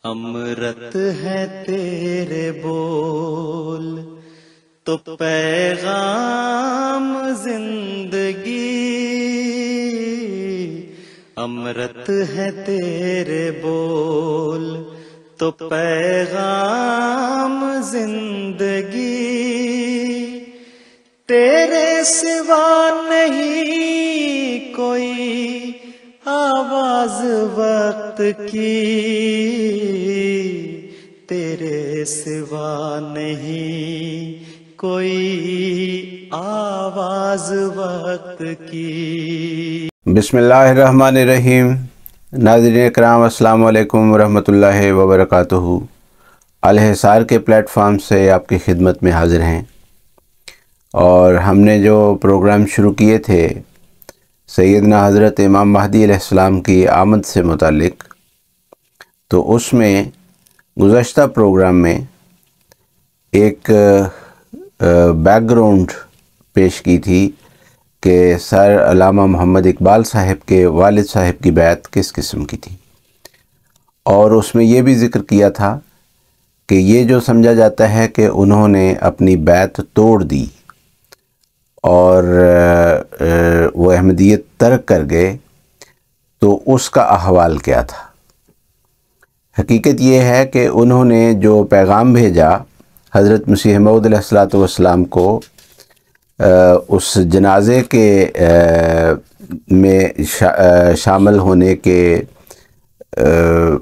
امرت ہے تیرے بول تو پیغام زندگی، امرت ہے تیرے بول تو پیغام زندگی، تیرے سوا نہیں کوئی آواز وقت کی، تیرے سوا نہیں کوئی آواز وقت کی۔ بسم اللہ الرحمن الرحیم۔ ناظرین اکرام السلام علیکم ورحمۃ اللہ وبرکاتہ۔ الحصار کے پلیٹ فارم سے آپ کی خدمت میں حاضر ہیں، اور ہم نے جو پروگرام شروع کیے تھے سیدنا حضرت امام مہدی علیہ السلام کی آمد سے متعلق، تو اس میں گزشتہ پروگرام میں ایک بیک گراؤنڈ پیش کی تھی کہ سر علامہ محمد اقبال صاحب کے والد صاحب کی بیعت کس قسم کی تھی، اور اس میں یہ بھی ذکر کیا تھا کہ یہ جو سمجھا جاتا ہے کہ انہوں نے اپنی بیعت توڑ دی اور وہ احمدیت ترک کر گئے، تو اس کا احوال کیا تھا۔ حقیقت یہ ہے کہ انہوں نے جو پیغام بھیجا حضرت مسیح موعود علیہ السلام کو اس جنازے کے میں شامل ہونے کے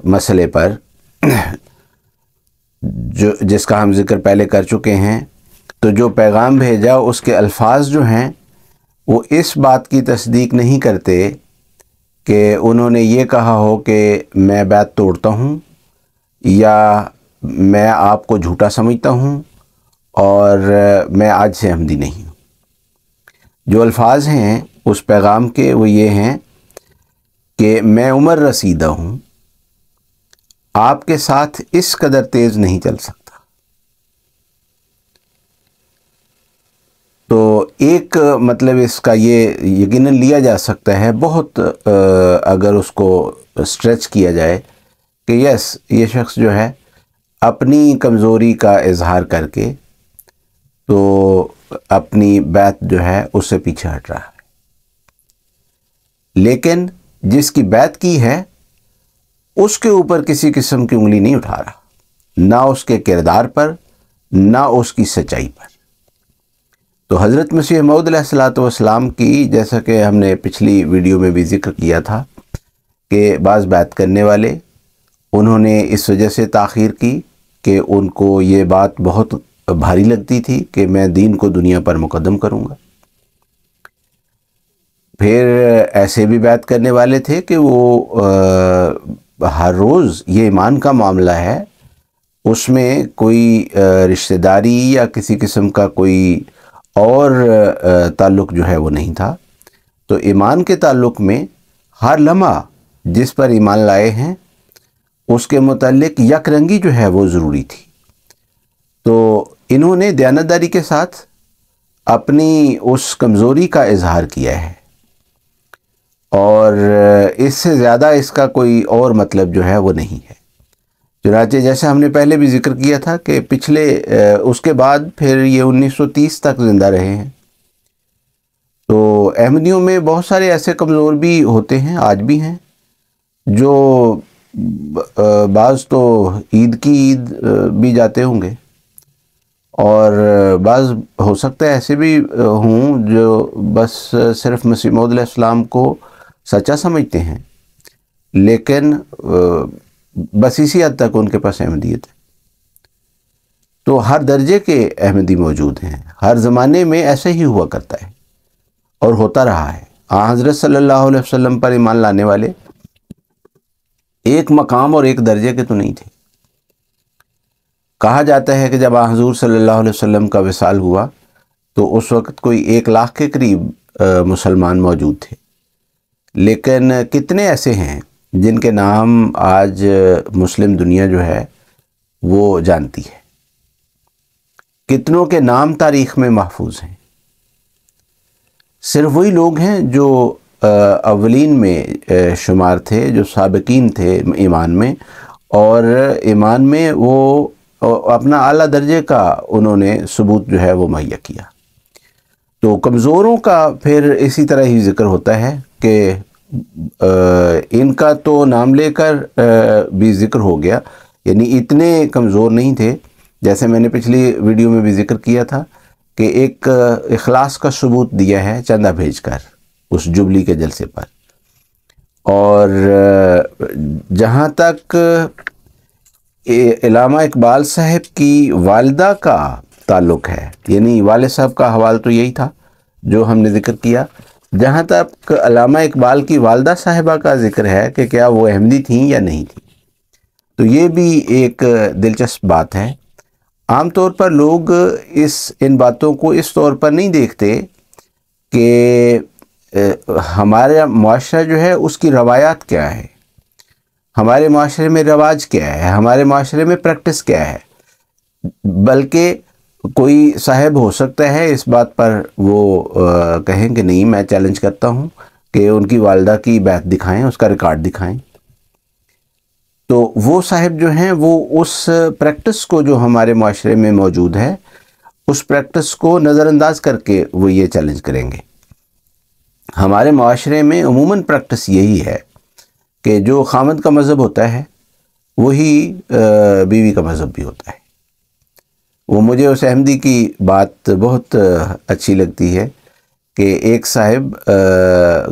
مسئلے پر، جس کا ہم ذکر پہلے کر چکے ہیں، تو جو پیغام بھیجا اس کے الفاظ جو ہیں وہ اس بات کی تصدیق نہیں کرتے کہ انہوں نے یہ کہا ہو کہ میں بیعت توڑتا ہوں یا میں آپ کو جھوٹا سمجھتا ہوں اور میں آج سے احمدی نہیں ہوں۔ جو الفاظ ہیں اس پیغام کے وہ یہ ہیں کہ میں عمر رسیدہ ہوں، آپ کے ساتھ اس قدر تیز نہیں چل سکتا۔ تو ایک مطلب اس کا یہ یقیناً لیا جا سکتا ہے، بہت اگر اس کو اسٹریچ کیا جائے، کہ یس، یہ شخص جو ہے اپنی کمزوری کا اظہار کر کے تو اپنی بیعت جو ہے اس سے پیچھے ہٹ رہا ہے، لیکن جس کی بیعت کی ہے اس کے اوپر کسی قسم کی انگلی نہیں اٹھا رہا، نہ اس کے کردار پر نہ اس کی سچائی پر۔ تو حضرت مسیح موعود علیہ السلام کی، جیسا کہ ہم نے پچھلی ویڈیو میں بھی ذکر کیا تھا کہ بعض بیعت کرنے والے انہوں نے اس وجہ سے تاخیر کی کہ ان کو یہ بات بہت بھاری لگتی تھی کہ میں دین کو دنیا پر مقدم کروں گا۔ پھر ایسے بھی بیعت کرنے والے تھے کہ وہ ہر روز یہ ایمان کا معاملہ ہے، اس میں کوئی رشتہ داری یا کسی قسم کا کوئی اور تعلق جو ہے وہ نہیں تھا۔ تو ایمان کے تعلق میں ہر لمحہ جس پر ایمان لائے ہیں اس کے متعلق یک رنگی جو ہے وہ ضروری تھی۔ تو انہوں نے دیانتداری کے ساتھ اپنی اس کمزوری کا اظہار کیا ہے، اور اس سے زیادہ اس کا کوئی اور مطلب جو ہے وہ نہیں ہے۔ چنانچہ جیسے ہم نے پہلے بھی ذکر کیا تھا کہ پچھلے اس کے بعد پھر یہ 1930 تک زندہ رہے ہیں۔ تو احمدیوں میں بہت سارے ایسے کمزور بھی ہوتے ہیں، آج بھی ہیں، جو بعض تو عید کی عید بھی جاتے ہوں گے، اور بعض ہو سکتا ہے ایسے بھی ہوں جو بس صرف مسیح موعود علیہ السلام کو سچا سمجھتے ہیں، لیکن بس اسی حد تک ان کے پاس احمدیت ہے۔ تو ہر درجے کے احمدی موجود ہیں، ہر زمانے میں ایسے ہی ہوا کرتا ہے اور ہوتا رہا ہے۔ حضرت صلی اللہ علیہ وسلم پر ایمان لانے والے ایک مقام اور ایک درجے کے تو نہیں تھے۔ کہا جاتا ہے کہ جب حضور صلی اللہ علیہ وسلم کا وصال ہوا تو اس وقت کوئی 1 لاکھ کے قریب مسلمان موجود تھے، لیکن کتنے ایسے ہیں جن کے نام آج مسلم دنیا جو ہے وہ جانتی ہے، کتنوں کے نام تاریخ میں محفوظ ہیں۔ صرف وہی لوگ ہیں جو اولین میں شمار تھے، جو سابقین تھے ایمان میں، اور ایمان میں وہ اپنا اعلیٰ درجے کا انہوں نے ثبوت جو ہے وہ مہیا کیا۔ تو کمزوروں کا پھر اسی طرح ہی ذکر ہوتا ہے کہ ان کا تو نام لے کر بھی ذکر ہو گیا، یعنی اتنے کمزور نہیں تھے، جیسے میں نے پچھلی ویڈیو میں بھی ذکر کیا تھا کہ ایک اخلاص کا ثبوت دیا ہے چندہ بھیج کر اس جبلی کے جلسے پر۔ اور جہاں تک علامہ اقبال صاحب کی والدہ کا تعلق ہے، یعنی والد صاحب کا حوالہ تو یہی تھا جو ہم نے ذکر کیا، جہاں تک علامہ اقبال کی والدہ صاحبہ کا ذکر ہے کہ کیا وہ احمدی تھیں یا نہیں تھیں، تو یہ بھی ایک دلچسپ بات ہے۔ عام طور پر لوگ ان باتوں کو اس طور پر نہیں دیکھتے کہ ہمارا معاشرہ جو ہے اس کی روایات کیا ہے، ہمارے معاشرے میں رواج کیا ہے، ہمارے معاشرے میں پریکٹس کیا ہے، بلکہ کوئی صاحب ہو سکتا ہے اس بات پر وہ کہیں کہ نہیں، میں چیلنج کرتا ہوں کہ ان کی والدہ کی بیعت دکھائیں، اس کا ریکارڈ دکھائیں۔ تو وہ صاحب جو ہیں وہ اس پریکٹس کو جو ہمارے معاشرے میں موجود ہے، اس پریکٹس کو نظر انداز کر کے وہ یہ چیلنج کریں گے۔ ہمارے معاشرے میں عموماً پریکٹس یہی ہے کہ جو خامد کا مذہب ہوتا ہے وہی بیوی کا مذہب بھی ہوتا ہے۔ وہ مجھے اس احمدی کی بات بہت اچھی لگتی ہے کہ ایک صاحب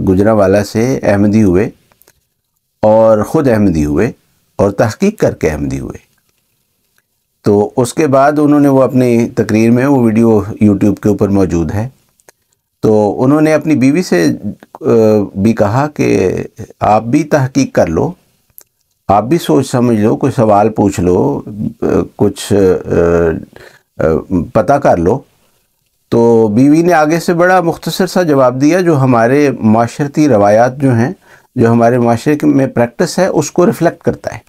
گجرانوالہ سے احمدی ہوئے اور خود احمدی ہوئے اور تحقیق کر کے احمدی ہوئے۔ تو اس کے بعد انہوں نے وہ اپنی تقریر میں، وہ ویڈیو یوٹیوب کے اوپر موجود ہے، تو انہوں نے اپنی بیوی سے بھی کہا کہ آپ بھی تحقیق کر لو، آپ بھی سوچ سمجھ لو، کوئی سوال پوچھ لو، کچھ پتہ کر لو۔ تو بیوی نے آگے سے بڑا مختصر سا جواب دیا جو ہمارے معاشرتی روایات جو ہیں، جو ہمارے معاشرے میں پریکٹس ہے، اس کو ریفلیکٹ کرتا ہے۔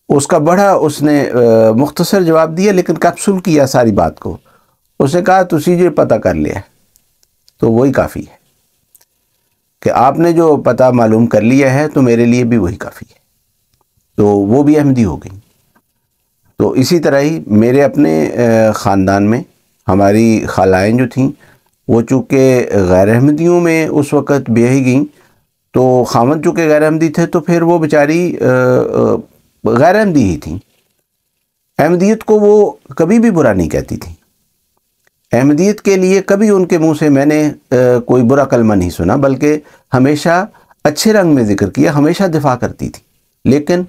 اس کا بڑا اس نے مختصر جواب دیا، لیکن کیپسول کیا ساری بات کو۔ اس نے کہا تسی جو پتہ کر لیا تو وہی کافی ہے، کہ آپ نے جو پتہ معلوم کر لیا ہے تو میرے لیے بھی وہی کافی ہے۔ تو وہ بھی احمدی ہو گئی۔ تو اسی طرح ہی میرے اپنے خاندان میں ہماری خالائیں جو تھیں وہ چونکہ غیر احمدیوں میں اس وقت بیاہی گئیں، تو خامد چونکہ غیر احمدی تھے تو پھر وہ بیچاری غیر احمدی ہی تھیں۔ احمدیت کو وہ کبھی بھی برا نہیں کہتی تھیں۔ احمدیت کے لیے کبھی ان کے منہ سے میں نے کوئی برا کلمہ نہیں سنا، بلکہ ہمیشہ اچھے رنگ میں ذکر کیا، ہمیشہ دفاع کرتی تھی، لیکن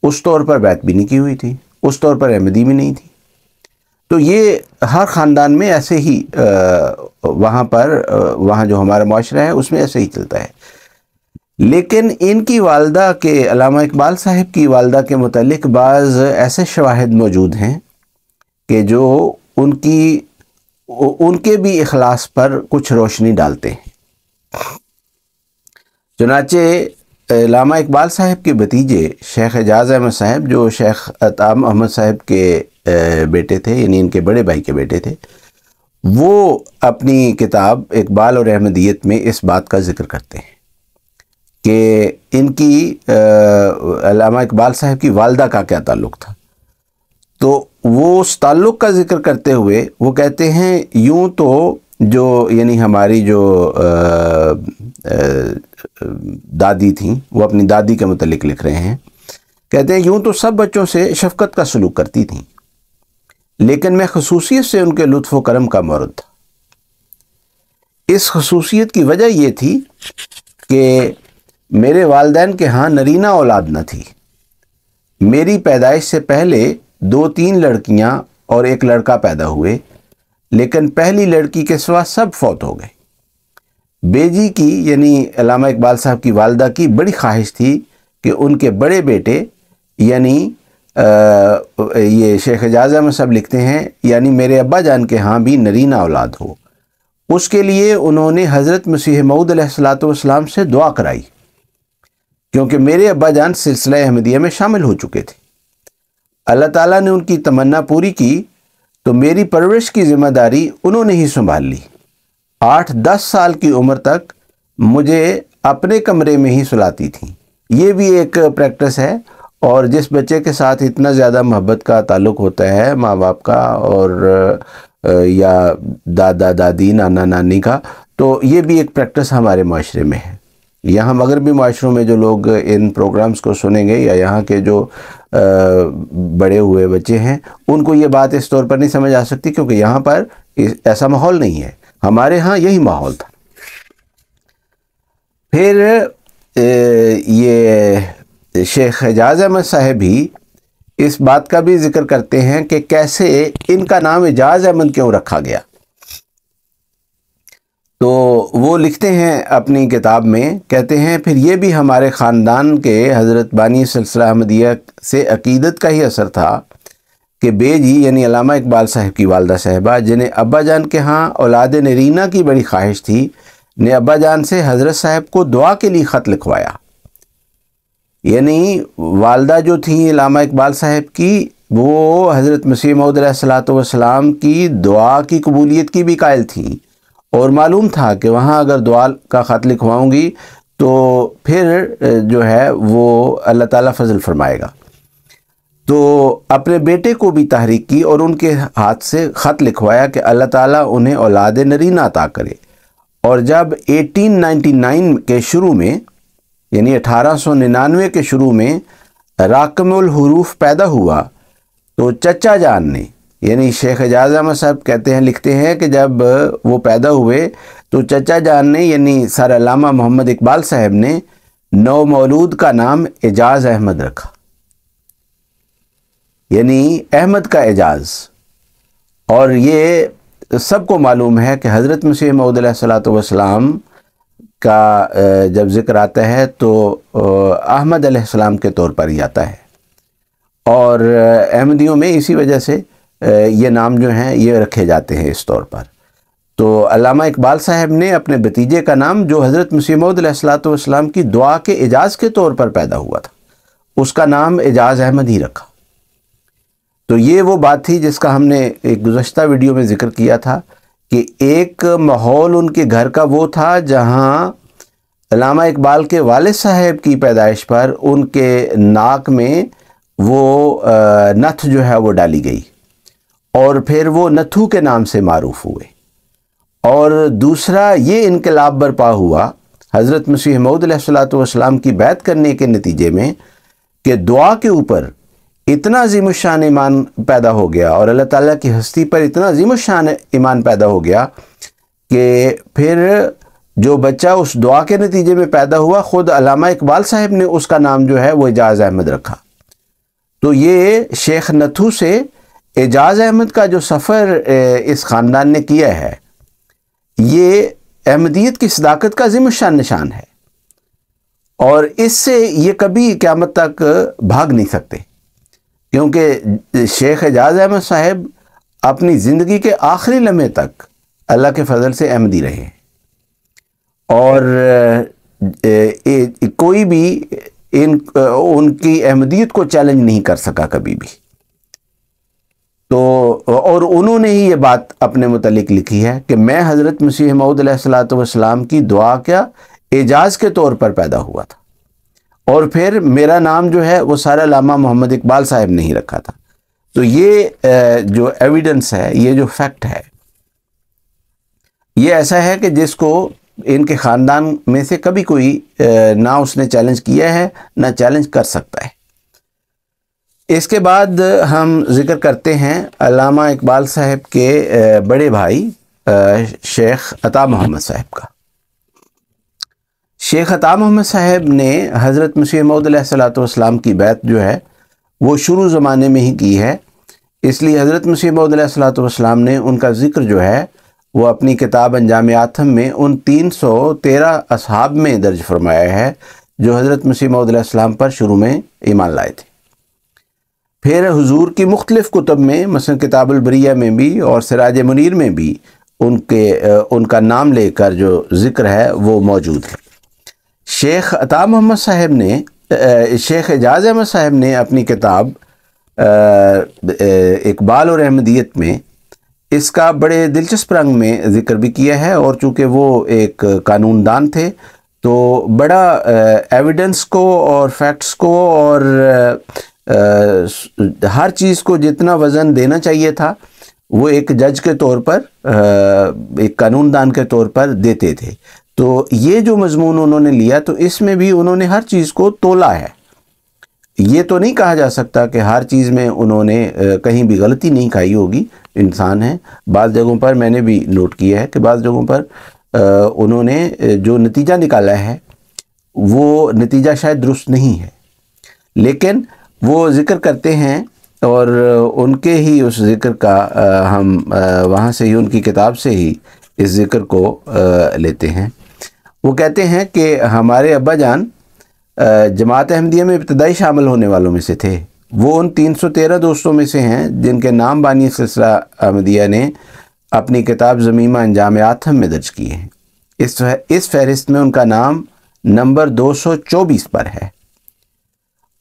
اس طور پر بیعت بھی نہیں کی ہوئی تھی، اس طور پر احمدی بھی نہیں تھی۔ تو یہ ہر خاندان میں ایسے ہی وہاں جو ہمارا معاشرہ ہے اس میں ایسے ہی چلتا ہے۔ لیکن ان کی والدہ کے، علامہ اقبال صاحب کی والدہ کے متعلق بعض ایسے شواہد موجود ہیں کہ جو ان کے بھی اخلاص پر کچھ روشنی ڈالتے ہیں۔ چنانچہ علامہ اقبال صاحب کے بھتیجے شیخ اعجاز احمد صاحب، جو شیخ عطا محمد صاحب کے بیٹے تھے، یعنی ان کے بڑے بھائی کے بیٹے تھے، وہ اپنی کتاب اقبال اور احمدیت میں اس بات کا ذکر کرتے ہیں کہ ان کی علامہ اقبال صاحب کی والدہ کا کیا تعلق تھا۔ تو وہ اس تعلق کا ذکر کرتے ہوئے وہ کہتے ہیں یوں تو جو یعنی ہماری جو دادی تھیں، وہ اپنی دادی کے متعلق لکھ رہے ہیں، کہتے ہیں یوں تو سب بچوں سے شفقت کا سلوک کرتی تھیں، لیکن میں خصوصیت سے ان کے لطف و کرم کا مورد تھا۔ اس خصوصیت کی وجہ یہ تھی کہ میرے والدین کے ہاں نرینہ اولاد نہ تھی۔ میری پیدائش سے پہلے 2-3 لڑکیاں اور ایک لڑکا پیدا ہوئے، لیکن پہلی لڑکی کے سوا سب فوت ہو گئے۔ بیجی کی یعنی علامہ اقبال صاحب کی والدہ کی بڑی خواہش تھی کہ ان کے بڑے بیٹے یعنی یہ شیخ اعجاز احمد صاحب لکھتے ہیں یعنی میرے ابا جان کے ہاں بھی نرینہ اولاد ہو۔ اس کے لیے انہوں نے حضرت مسیح موعود علیہ السلام سے دعا کرائی، کیونکہ میرے ابا جان سلسلہ احمدیہ میں شامل ہو چکے تھے۔ اللہ تعالیٰ نے ان کی تمنا پوری کی تو میری پرورش کی ذمہ داری انہوں نے ہی سنبھال لی۔ 8-10 سال کی عمر تک مجھے اپنے کمرے میں ہی سلاتی تھیں۔ یہ بھی ایک پریکٹس ہے، اور جس بچے کے ساتھ اتنا زیادہ محبت کا تعلق ہوتا ہے ماں باپ کا اور یا دادا دادی نانا نانی کا، تو یہ بھی ایک پریکٹس ہمارے معاشرے میں ہے۔ یہاں مغربی معاشروں میں جو لوگ ان پروگرامز کو سنیں گے یا یہاں کے جو بڑے ہوئے بچے ہیں ان کو یہ بات اس طور پر نہیں سمجھ آ سکتی، کیونکہ یہاں پر ایسا ماحول نہیں ہے۔ ہمارے ہاں یہی ماحول تھا۔ پھر یہ شیخ اعجاز احمد صاحب بھی اس بات کا بھی ذکر کرتے ہیں کہ کیسے ان کا نام اعجاز احمد کیوں رکھا گیا۔ تو وہ لکھتے ہیں اپنی کتاب میں، کہتے ہیں پھر یہ بھی ہمارے خاندان کے حضرت بانی سلسلہ احمدیہ سے عقیدت کا ہی اثر تھا کہ بے جی یعنی علامہ اقبال صاحب کی والدہ صاحبہ، جنہیں ابا جان کے ہاں اولاد نرینہ کی بڑی خواہش تھی، نے ابا جان سے حضرت صاحب کو دعا کے لیے خط لکھوایا۔ یعنی والدہ جو تھیں علامہ اقبال صاحب کی، وہ حضرت مسیح موعود علیہ السلام کی دعا کی قبولیت کی بھی قائل تھیں، اور معلوم تھا کہ وہاں اگر دعا کا خط لکھواؤں گی تو پھر جو ہے وہ اللہ تعالیٰ فضل فرمائے گا۔ تو اپنے بیٹے کو بھی تحریک کی اور ان کے ہاتھ سے خط لکھوایا کہ اللہ تعالیٰ انہیں اولاد نرینہ عطا کرے۔ اور جب 1899 کے شروع میں یعنی 1899 کے شروع میں راکم الحروف پیدا ہوا تو چچا جان نے یعنی شیخ اعجاز احمد صاحب کہتے ہیں، لکھتے ہیں کہ جب وہ پیدا ہوئے تو چچا جان نے یعنی سر علامہ محمد اقبال صاحب نے نو مولود کا نام اعجاز احمد رکھا، یعنی احمد کا اعجاز۔ اور یہ سب کو معلوم ہے کہ حضرت مسیح موعود علیہ السلام کا جب ذکر آتا ہے تو احمد علیہ السلام کے طور پر ہی آتا ہے، اور احمدیوں میں اسی وجہ سے یہ نام جو ہیں یہ رکھے جاتے ہیں اس طور پر۔ تو علامہ اقبال صاحب نے اپنے بھتیجے کا نام جو حضرت مسیح موعود علیہ السلام کی دعا کے اعجاز کے طور پر پیدا ہوا تھا، اس کا نام اعجاز احمد ہی رکھا۔ تو یہ وہ بات تھی جس کا ہم نے ایک گزشتہ ویڈیو میں ذکر کیا تھا کہ ایک ماحول ان کے گھر کا وہ تھا جہاں علامہ اقبال کے والد صاحب کی پیدائش پر ان کے ناک میں وہ نتھ جو ہے وہ ڈالی گئی، اور پھر وہ نتھو کے نام سے معروف ہوئے۔ اور دوسرا یہ انقلاب برپا ہوا حضرت مسیح موعود علیہ السلام کی بیعت کرنے کے نتیجے میں کہ دعا کے اوپر اتنا عظیم الشان ایمان پیدا ہو گیا اور اللہ تعالیٰ کی ہستی پر اتنا عظیم الشان ایمان پیدا ہو گیا کہ پھر جو بچہ اس دعا کے نتیجے میں پیدا ہوا، خود علامہ اقبال صاحب نے اس کا نام جو ہے وہ اعجاز احمد رکھا۔ تو یہ شیخ نتھو سے اعجاز احمد کا جو سفر اس خاندان نے کیا ہے، یہ احمدیت کی صداقت کا عظیم الشان نشان ہے، اور اس سے یہ کبھی قیامت تک بھاگ نہیں سکتے، کیونکہ شیخ اعجاز احمد صاحب اپنی زندگی کے آخری لمحے تک اللہ کے فضل سے احمدی رہے، اور کوئی بھی ان کی احمدیت کو چیلنج نہیں کر سکا کبھی بھی۔ تو اور انہوں نے ہی یہ بات اپنے متعلق لکھی ہے کہ میں حضرت مسیح موعود علیہ السلام کی دعا کا اعجاز کے طور پر پیدا ہوا تھا، اور پھر میرا نام جو ہے وہ سارا علامہ محمد اقبال صاحب نے ہی رکھا تھا۔ تو یہ جو ایویڈنس ہے، یہ جو فیکٹ ہے، یہ ایسا ہے کہ جس کو ان کے خاندان میں سے کبھی کوئی نہ اس نے چیلنج کیا ہے نہ چیلنج کر سکتا ہے۔ اس کے بعد ہم ذکر کرتے ہیں علامہ اقبال صاحب کے بڑے بھائی شیخ عطا محمد صاحب کا۔ شیخ عطا محمد صاحب نے حضرت مسیح موعود علیہ السلام کی بیعت جو ہے وہ شروع زمانے میں ہی کی ہے، اس لیے حضرت مسیح موعود علیہ السلام نے ان کا ذکر جو ہے وہ اپنی کتاب انجام آتم میں ان 313 اصحاب میں درج فرمایا ہے جو حضرت مسیح موعود علیہ السلام پر شروع میں ایمان لائے تھے۔ پھر حضور کی مختلف کتب میں مثلا کتاب البریہ میں بھی اور سراج منیر میں بھی ان کا نام لے کر جو ذکر ہے وہ موجود ہے۔ شیخ عطا محمد صاحب نے شیخ اعجاز احمد صاحب نے اپنی کتاب اقبال اور احمدیت میں اس کا بڑے دلچسپ رنگ میں ذکر بھی کیا ہے، اور چونکہ وہ ایک قانون دان تھے تو بڑا ایویڈنس کو اور فیکٹس کو اور ہر چیز کو جتنا وزن دینا چاہیے تھا وہ ایک جج کے طور پر، ایک قانون دان کے طور پر دیتے تھے۔ تو یہ جو مضمون انہوں نے لیا تو اس میں بھی انہوں نے ہر چیز کو تولا ہے۔ یہ تو نہیں کہا جا سکتا کہ ہر چیز میں انہوں نے کہیں بھی غلطی نہیں کھائی ہوگی، انسان ہیں۔ بعض جگہوں پر میں نے بھی نوٹ کیا ہے کہ بعض جگہوں پر انہوں نے جو نتیجہ نکالا ہے وہ نتیجہ شاید درست نہیں ہے، لیکن وہ ذکر کرتے ہیں اور ان کے ہی اس ذکر کا ہم وہاں سے ہی، ان کی کتاب سے ہی اس ذکر کو لیتے ہیں۔ وہ کہتے ہیں کہ ہمارے ابا جان جماعت احمدیہ میں ابتدائی شامل ہونے والوں میں سے تھے۔ وہ ان 313 دوستوں میں سے ہیں جن کے نام بانی سلسلہ احمدیہ نے اپنی کتاب ضمیمہ انجام آتھم میں درج کیے ہیں۔ اس فہرست میں ان کا نام نمبر 224 پر ہے۔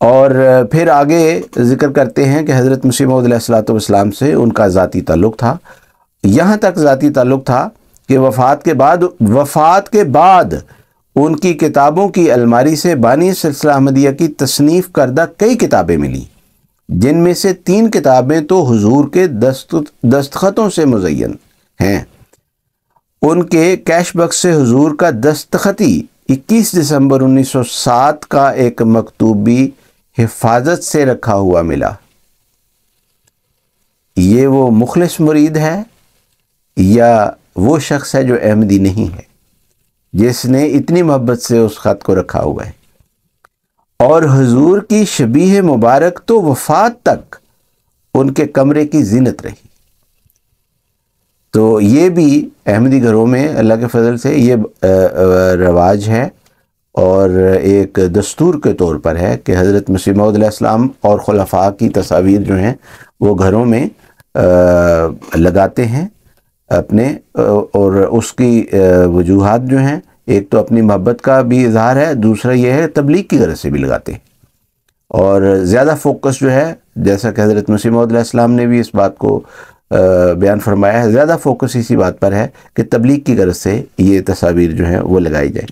اور پھر آگے ذکر کرتے ہیں کہ حضرت مسیح موعود علیہ الصلوۃ والسلام سے ان کا ذاتی تعلق تھا، یہاں تک ذاتی تعلق تھا کہ وفات کے بعد ان کی کتابوں کی الماری سے بانی سلسلہ احمدیہ کی تصنیف کردہ کئی کتابیں ملیں، جن میں سے 3 کتابیں تو حضور کے دستخطوں سے مزین ہیں۔ ان کے کیش بکس سے حضور کا دستخطی 21 دسمبر 1907 کا ایک مکتوب بھی حفاظت سے رکھا ہوا ملا۔ یہ وہ مخلص مرید ہے یا وہ شخص ہے جو احمدی نہیں ہے، جس نے اتنی محبت سے اس خط کو رکھا ہوا ہے؟ اور حضور کی شبیہ مبارک تو وفات تک ان کے کمرے کی زینت رہی۔ تو یہ بھی احمدی گھروں میں اللہ کے فضل سے یہ رواج ہے اور ایک دستور کے طور پر ہے کہ حضرت مسیح موعود علیہ السلام اور خلفاء کی تصاویر جو ہیں وہ گھروں میں لگاتے ہیں اپنے، اور اس کی وجوہات جو ہیں ایک تو اپنی محبت کا بھی اظہار ہے، دوسرا یہ ہے تبلیغ کی غرض سے بھی لگاتے ہیں۔ اور زیادہ فوکس جو ہے، جیسا کہ حضرت مسیح موعود علیہ السلام نے بھی اس بات کو بیان فرمایا ہے، زیادہ فوکس اسی بات پر ہے کہ تبلیغ کی غرض سے یہ تصاویر جو ہیں وہ لگائی جائیں۔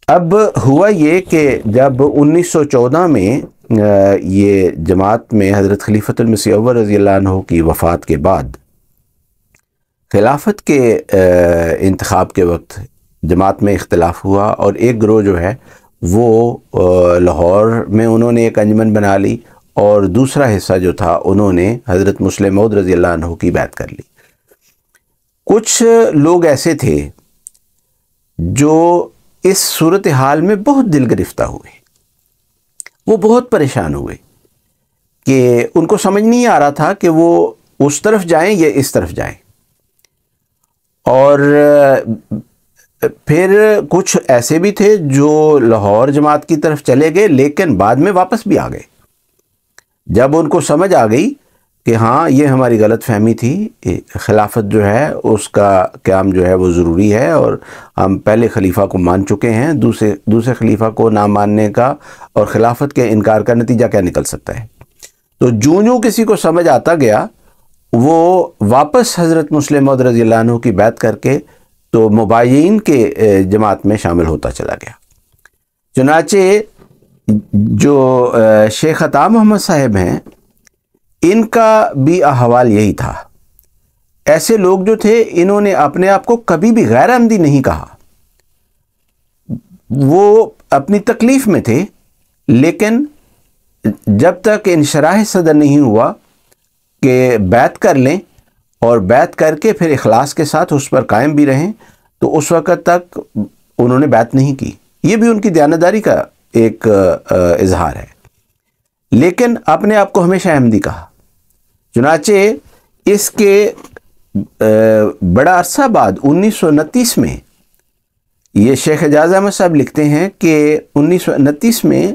اب ہوا یہ کہ جب 1914 میں یہ جماعت میں حضرت خلیفۃ المسیح اول رضی اللہ عنہ کی وفات کے بعد خلافت کے انتخاب کے وقت جماعت میں اختلاف ہوا، اور ایک گروہ جو ہے وہ لاہور میں انہوں نے ایک انجمن بنا لی، اور دوسرا حصہ جو تھا انہوں نے حضرت مسلم موعود رضی اللہ عنہ کی بیعت کر لی۔ کچھ لوگ ایسے تھے جو اس صورتحال میں بہت دل گرفتہ ہوئے، وہ بہت پریشان ہوئے کہ ان کو سمجھ نہیں آ رہا تھا کہ وہ اس طرف جائیں یا اس طرف جائیں۔ اور پھر کچھ ایسے بھی تھے جو لاہور جماعت کی طرف چلے گئے لیکن بعد میں واپس بھی آ گئے، جب ان کو سمجھ آ گئی کہ ہاں یہ ہماری غلط فہمی تھی، خلافت جو ہے اس کا قیام جو ہے وہ ضروری ہے، اور ہم پہلے خلیفہ کو مان چکے ہیں، دوسرے خلیفہ کو نہ ماننے کا اور خلافت کے انکار کا نتیجہ کیا نکل سکتا ہے؟ تو جو کسی کو سمجھ آتا گیا وہ واپس حضرت مسلم موعود رضی اللہ عنہ کی بیعت کر کے تو مبایعین کے جماعت میں شامل ہوتا چلا گیا۔ چنانچہ جو شیخ عطا محمد صاحب ہیں، ان کا بھی احوال یہی تھا۔ ایسے لوگ جو تھے انہوں نے اپنے آپ کو کبھی بھی غیر احمدی نہیں کہا، وہ اپنی تکلیف میں تھے، لیکن جب تک انشراح صدر نہیں ہوا کہ بیعت کر لیں اور بیعت کر کے پھر اخلاص کے ساتھ اس پر قائم بھی رہیں، تو اس وقت تک انہوں نے بیعت نہیں کی۔ یہ بھی ان کی دیانتداری کا ایک اظہار ہے، لیکن اپنے آپ کو ہمیشہ احمدی کہا۔ چنانچہ اس کے بڑا عرصہ بعد 1929 میں یہ شیخ اعجاز احمد صاحب لکھتے ہیں کہ 1929 میں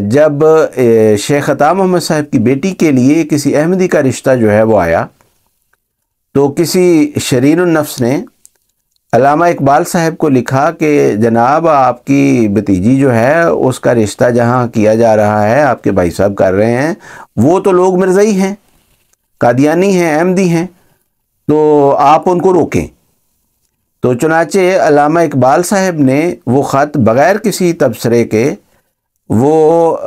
جب شیخ عطا محمد صاحب کی بیٹی کے لیے کسی احمدی کا رشتہ جو ہے وہ آیا، تو کسی شریر النفس نے علامہ اقبال صاحب کو لکھا کہ جناب آپ کی بھتیجی جو ہے اس کا رشتہ جہاں کیا جا رہا ہے، آپ کے بھائی صاحب کر رہے ہیں، وہ تو لوگ مرزائی ہیں، قادیانی ہیں، احمدی ہیں، تو آپ ان کو روکیں۔ تو چنانچہ علامہ اقبال صاحب نے وہ خط بغیر کسی تبصرے کے وہ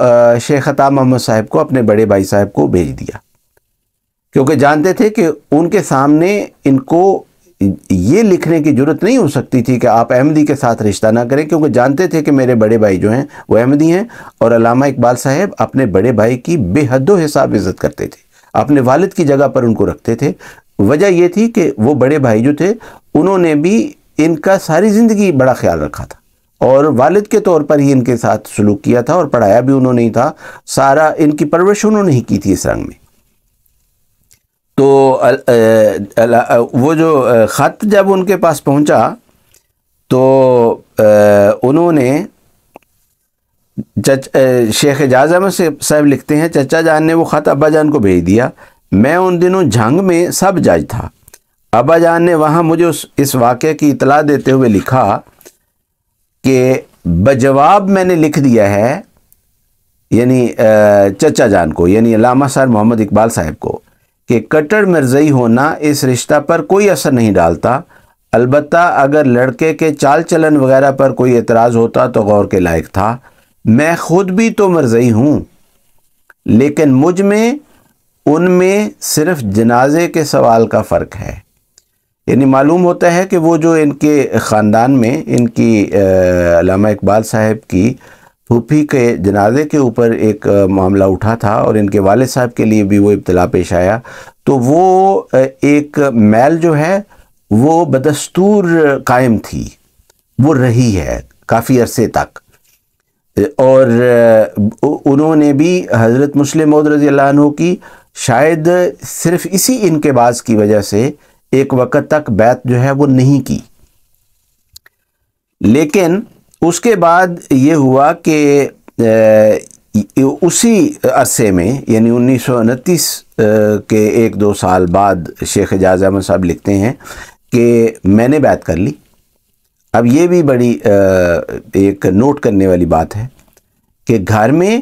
شیخ عطا محمد صاحب کو، اپنے بڑے بھائی صاحب کو بھیج دیا، کیونکہ جانتے تھے کہ ان کے سامنے ان کو یہ لکھنے کی جرت نہیں ہو سکتی تھی کہ آپ احمدی کے ساتھ رشتہ نہ کریں، کیونکہ جانتے تھے کہ میرے بڑے بھائی جو ہیں وہ احمدی ہیں، اور علامہ اقبال صاحب اپنے بڑے بھائی کی بے حد و حساب عزت کرتے تھے، اپنے والد کی جگہ پر ان کو رکھتے تھے۔ وجہ یہ تھی کہ وہ بڑے بھائی جو تھے انہوں نے بھی ان کا ساری زندگی بڑا خیال رکھا تھا، اور والد کے طور پر ہی ان کے ساتھ سلوک کیا تھا، اور پڑھایا بھی انہوں نے ہی تھا، سارا ان کی پرورش انہوں نے ہی کی تھی اس رنگ میں۔ تو وہ جو خط جب ان کے پاس پہنچا تو انہوں نے شیخ اعجاز احمد صاحب لکھتے ہیں، چچا جان نے وہ خط ابا جان کو بھیج دیا۔ میں ان دنوں جھنگ میں سب جج تھا۔ ابا جان نے وہاں مجھے اس واقعے کی اطلاع دیتے ہوئے لکھا کہ بجواب میں نے لکھ دیا ہے، یعنی چچا جان کو، یعنی علامہ سر محمد اقبال صاحب کو، کہ کٹڑ مرزئی ہونا اس رشتہ پر کوئی اثر نہیں ڈالتا، البتہ اگر لڑکے کے چال چلن وغیرہ پر کوئی اعتراض ہوتا تو غور کے لائق تھا۔ میں خود بھی تو مرزئی ہوں، لیکن مجھ میں ان میں صرف جنازے کے سوال کا فرق ہے۔ یعنی معلوم ہوتا ہے کہ وہ جو ان کے خاندان میں ان کی علامہ اقبال صاحب کی پھوپھی کے جنازے کے اوپر ایک معاملہ اٹھا تھا، اور ان کے والد صاحب کے لیے بھی وہ ابتلا پیش آیا، تو وہ ایک میل جو ہے وہ بدستور قائم تھی، وہ رہی ہے کافی عرصے تک، اور انہوں نے بھی حضرت مسلم موعود رضی اللہ عنہ کی شاید صرف اسی انقباض کی وجہ سے ایک وقت تک بیعت جو ہے وہ نہیں کی۔ لیکن اس کے بعد یہ ہوا کہ اسی عرصے میں، یعنی 1929 کے 1-2 سال بعد شیخ اعجاز احمد صاحب لکھتے ہیں کہ میں نے بیعت کر لی۔ اب یہ بھی بڑی ایک نوٹ کرنے والی بات ہے کہ گھر میں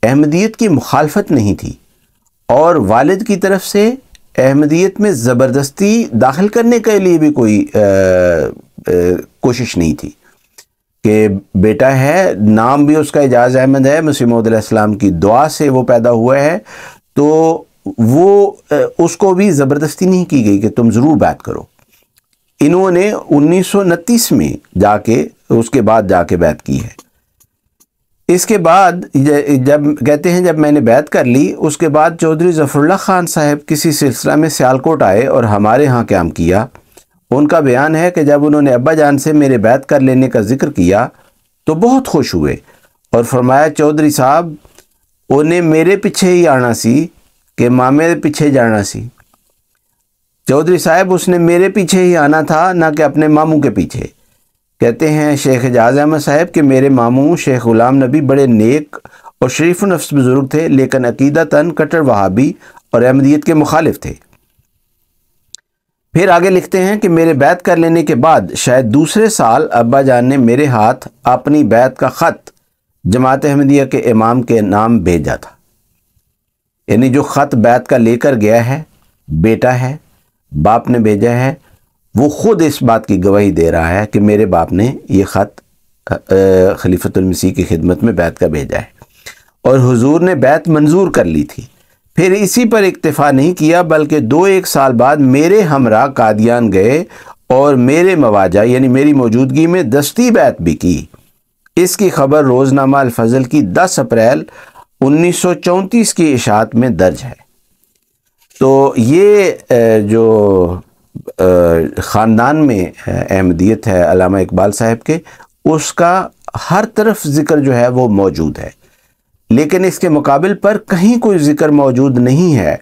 احمدیت کی مخالفت نہیں تھی، اور والد کی طرف سے احمدیت میں زبردستی داخل کرنے کے لیے بھی کوئی کوشش نہیں تھی کہ بیٹا ہے، نام بھی اس کا اعجاز احمد ہے، مسیح موعود علیہ السلام کی دعا سے وہ پیدا ہوا ہے، تو وہ اس کو بھی زبردستی نہیں کی گئی کہ تم ضرور بیعت کرو۔ انہوں نے 1929 میں جا کے اس کے بعد جا کے بیعت کی ہے۔ اس کے بعد جب کہتے ہیں جب میں نے بیعت کر لی، اس کے بعد چودھری ظفر اللہ خان صاحب کسی سلسلہ میں سیالکوٹ آئے اور ہمارے ہاں قیام کیا۔ ان کا بیان ہے کہ جب انہوں نے ابا جان سے میرے بیعت کر لینے کا ذکر کیا تو بہت خوش ہوئے اور فرمایا چودھری صاحب انہیں میرے پیچھے ہی آنا سی کہ مامے پیچھے جانا سی۔ چودھری صاحب اس نے میرے پیچھے ہی آنا تھا، نہ کہ اپنے ماموں کے پیچھے۔ کہتے ہیں شیخ اعجاز احمد صاحب کہ میرے ماموں شیخ غلام نبی بڑے نیک اور شریف نفس بزرگ تھے، لیکن عقیدتاً کٹر وہابی اور احمدیت کے مخالف تھے۔ پھر آگے لکھتے ہیں کہ میرے بیعت کر لینے کے بعد شاید دوسرے سال ابا جان نے میرے ہاتھ اپنی بیعت کا خط جماعت احمدیہ کے امام کے نام بھیجا تھا۔ یعنی جو خط بیعت کا لے کر گیا ہے، بیٹا ہے، باپ نے بھیجا ہے، وہ خود اس بات کی گواہی دے رہا ہے کہ میرے باپ نے یہ خط خلیفۃ المسیح کی خدمت میں بیعت کا بھیجا ہے، اور حضور نے بیعت منظور کر لی تھی۔ پھر اسی پر اکتفا نہیں کیا بلکہ 2-1 سال بعد میرے ہمراہ قادیان گئے اور میرے مواجہ یعنی میری موجودگی میں دستی بیعت بھی کی۔ اس کی خبر روزنامہ الفضل کی 10 اپریل 1934 کی اشاعت میں درج ہے۔ تو یہ جو خاندان میں احمدیت ہے علامہ اقبال صاحب کے، اس کا ہر طرف ذکر جو ہے وہ موجود ہے، لیکن اس کے مقابل پر کہیں کوئی ذکر موجود نہیں ہے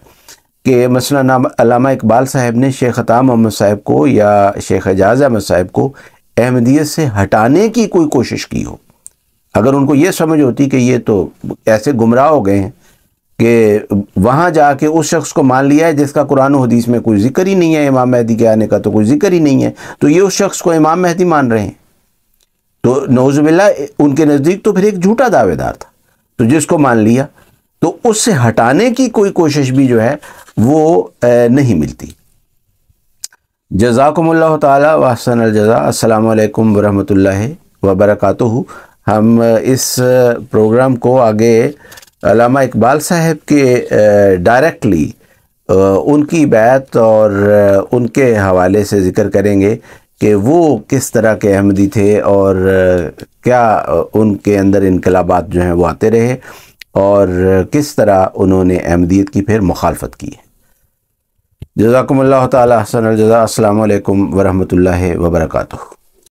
کہ مثلا علامہ اقبال صاحب نے شیخ عطا محمد صاحب کو یا شیخ اعجاز احمد صاحب کو احمدیت سے ہٹانے کی کوئی کوشش کی ہو۔ اگر ان کو یہ سمجھ ہوتی کہ یہ تو ایسے گمراہ ہو گئے ہیں کہ وہاں جا کے اس شخص کو مان لیا ہے جس کا قرآن و حدیث میں کوئی ذکر ہی نہیں ہے، امام مہدی کے آنے کا تو کوئی ذکر ہی نہیں ہے، تو یہ اس شخص کو امام مہدی مان رہے ہیں، تو نعوذ باللہ ان کے نزدیک تو پھر ایک جھوٹا دعوے دار تھا۔ تو جس کو مان لیا تو اس سے ہٹانے کی کوئی کوشش بھی جو ہے وہ نہیں ملتی۔ جزاکم اللہ تعالی و احسن الجزاء۔ السلام علیکم ورحمۃ اللہ وبرکاتہ۔ ہم اس پروگرام کو آگے علامہ اقبال صاحب کے ڈائریکٹلی ان کی بیعت اور ان کے حوالے سے ذکر کریں گے کہ وہ کس طرح کے احمدی تھے اور کیا ان کے اندر انقلابات جو ہیں وہ آتے رہے اور کس طرح انہوں نے احمدیت کی پھر مخالفت کی ہے۔ جزاکم اللہ تعالی احسن الجزاء۔ السلام علیکم ورحمۃ اللہ وبرکاتہ۔